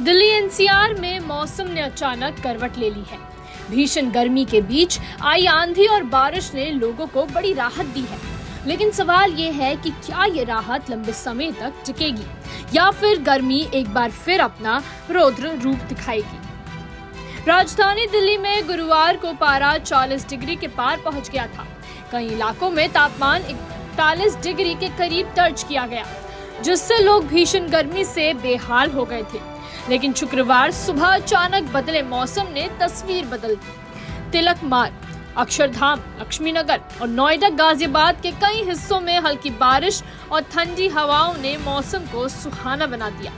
Delhi NCR में मौसम ने अचानक करवट ले ली है। भीषण गर्मी के बीच आई आंधी और बारिश ने लोगों को बड़ी राहत दी है। लेकिन सवाल ये है कि क्या ये राहत लंबे समय तक टिकेगी या फिर गर्मी एक बार फिर अपना रौद्र रूप दिखाएगी। राजधानी दिल्ली में गुरुवार को पारा 40 डिग्री के पार पहुंच गया था। कई इलाकों में तापमान 41 डिग्री के करीब दर्ज किया गया, जिससे लोग भीषण गर्मी से बेहाल हो गए थे। लेकिन शुक्रवार सुबह अचानक बदले मौसम ने तस्वीर बदल दी। तिलक मार्ग, अक्षरधाम, लक्ष्मीनगर और नोएडा गाजियाबाद के कई हिस्सों में हल्की बारिश और ठंडी हवाओं ने मौसम को सुहाना बना दिया।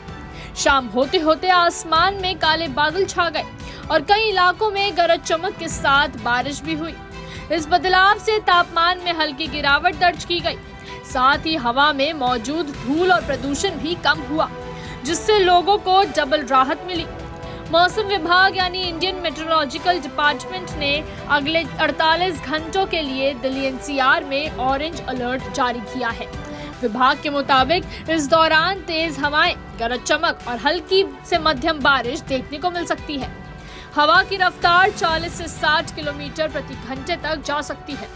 शाम होते होते आसमान में काले बादल छा गए और कई इलाकों में गरज चमक के साथ बारिश भी हुई। इस बदलाव से तापमान में हल्की गिरावट दर्ज की गई। साथ ही हवा में मौजूद धूल और प्रदूषण भी कम हुआ, जिससे लोगों को डबल राहत मिली। मौसम विभाग यानी इंडियन मेट्रोलॉजिकल डिपार्टमेंट ने अगले 48 घंटों के लिए दिल्ली एनसीआर में ऑरेंज अलर्ट जारी किया है। विभाग के मुताबिक इस दौरान तेज हवाएं, गरज चमक और हल्की से मध्यम बारिश देखने को मिल सकती है। हवा की रफ्तार 40 से 60 किलोमीटर प्रति घंटे तक जा सकती है।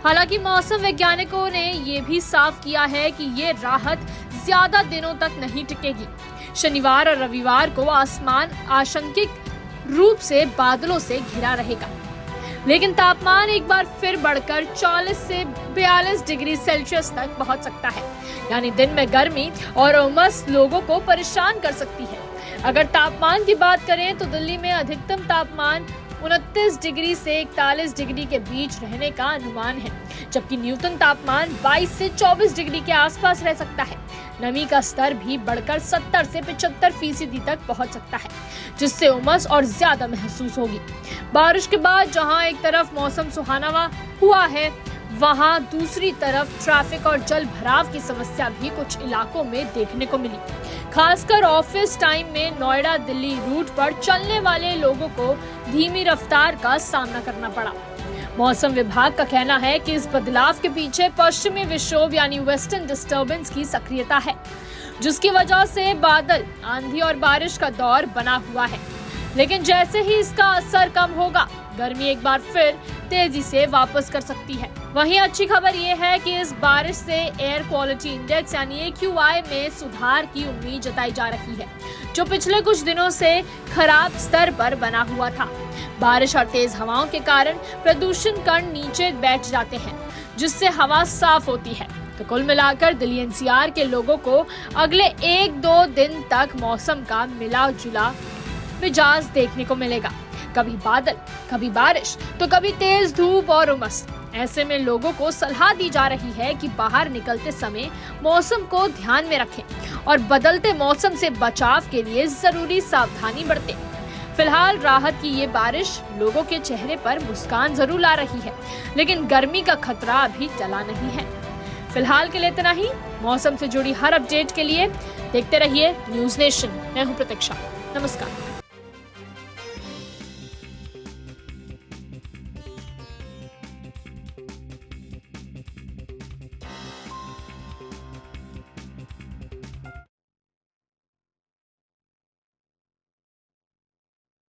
हालांकि मौसम वैज्ञानिकों ने ये भी साफ किया है कि ये राहत ज्यादा दिनों तक नहीं टिकेगी। शनिवार और रविवार को आसमान आंशिक रूप से बादलों से घिरा रहेगा, लेकिन तापमान एक बार फिर बढ़कर 40 से 42 डिग्री सेल्सियस तक पहुंच सकता है। यानी दिन में गर्मी और उमस लोगों को परेशान कर सकती है। अगर तापमान की बात करें तो दिल्ली में अधिकतम तापमान 29 डिग्री से 41 डिग्री के बीच रहने का अनुमान है, जबकि न्यूनतम तापमान 22 से 24 डिग्री के आसपास रह सकता है। नमी का स्तर भी बढ़कर 70 से 75% तक पहुंच सकता है, जिससे उमस और ज्यादा महसूस होगी। बारिश के बाद जहां एक तरफ मौसम सुहाना हुआ है, वहां दूसरी तरफ ट्रैफिक और जल भराव की समस्या भी कुछ इलाकों में देखने को मिली। खासकर ऑफिस टाइम में नोएडा दिल्ली रूट पर चलने वाले लोगों को धीमी रफ्तार का सामना करना पड़ा। मौसम विभाग का कहना है कि इस बदलाव के पीछे पश्चिमी विक्षोभ यानी वेस्टर्न डिस्टर्बेंस की सक्रियता है, जिसकी वजह से बादल, आंधी और बारिश का दौर बना हुआ है। लेकिन जैसे ही इसका असर कम होगा, गर्मी एक बार फिर तेजी से वापस कर सकती है। वहीं अच्छी खबर ये है कि इस बारिश से एयर क्वालिटी इंडेक्स यानी AQI में सुधार की उम्मीद जताई जा रही है, जो पिछले कुछ दिनों से खराब स्तर पर बना हुआ था। बारिश और तेज हवाओं के कारण प्रदूषण कण नीचे बैठ जाते हैं, जिससे हवा साफ होती है। तो कुल मिलाकर दिल्ली एनसीआर के लोगों को अगले 1-2 दिन तक मौसम का मिला जुला मिजाज देखने को मिलेगा। कभी बादल, कभी बारिश, तो कभी तेज धूप और उमस। ऐसे में लोगों को सलाह दी जा रही है कि बाहर निकलते समय मौसम को ध्यान में रखें और बदलते मौसम से बचाव के लिए जरूरी सावधानी बरतें। फिलहाल राहत की ये बारिश लोगों के चेहरे पर मुस्कान जरूर ला रही है, लेकिन गर्मी का खतरा अभी टला नहीं है। फिलहाल के लिए इतना ही। मौसम से जुड़ी हर अपडेट के लिए देखते रहिए न्यूज़ नेशन। मैं हूँ प्रतीक्षा। नमस्कार।